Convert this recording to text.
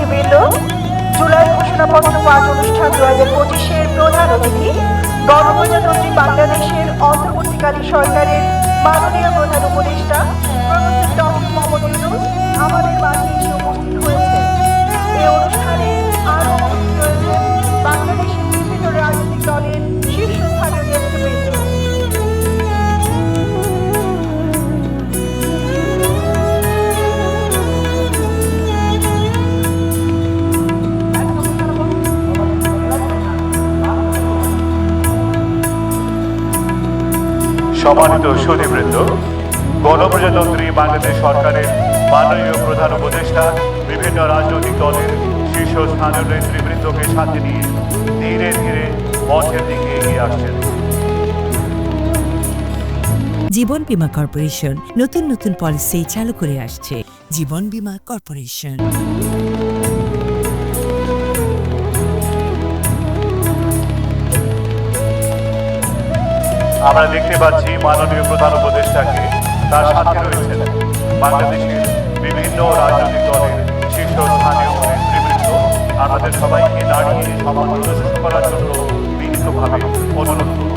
নেতৃবৃন্দ, জুলাই ঘোষণাপত্র পাঠ অনুষ্ঠান 2025-এর প্রধান অতিথি, গণপ্রজাতন্ত্রী বাংলাদেশের অন্তর্বর্তীকালীন সরকারের মাননীয় প্রধান উপদেষ্টা প্রফেসর ডক্টর মোহাম্মদ ইউনূস আমাদের মাঝে এসে উপস্থিত হয়েছেন। এই অনুষ্ঠানে আরও উপস্থিত রয়েছেন বাংলাদেশের বিভিন্ন রাজনৈতিক দলের শীর্ষস্থানীয় নেতৃবৃন্দ। সম্মানিত সুধীবৃন্দ, গণপ্রজাতন্ত্রী বাংলাদেশ সরকারের মাননীয় প্রধান উপদেষ্টা বিভিন্ন রাজনৈতিক দলের শীর্ষস্থানীয় নেতৃবৃন্দকে সাথে নিয়ে ধীরে ধীরে মঞ্চের দিকে এগিয়ে আসছেন। জীবন বীমা কর্পোরেশন নতুন নতুন পলিসি চালু করে আসছে। জীবন বীমা কর্পোরেশন। আমরা দেখতে পাচ্ছি মাননীয় প্রধান উপদেষ্টাকে, তার সাথে রয়েছেন বাংলাদেশের বিভিন্ন রাজনৈতিক দলের শীর্ষস্থানীয় নেতৃবৃন্দ। আমাদের সবাইকে দাঁড়িয়ে সম্মান প্রদর্শন করার জন্য বিনীতভাবে অনুরোধ।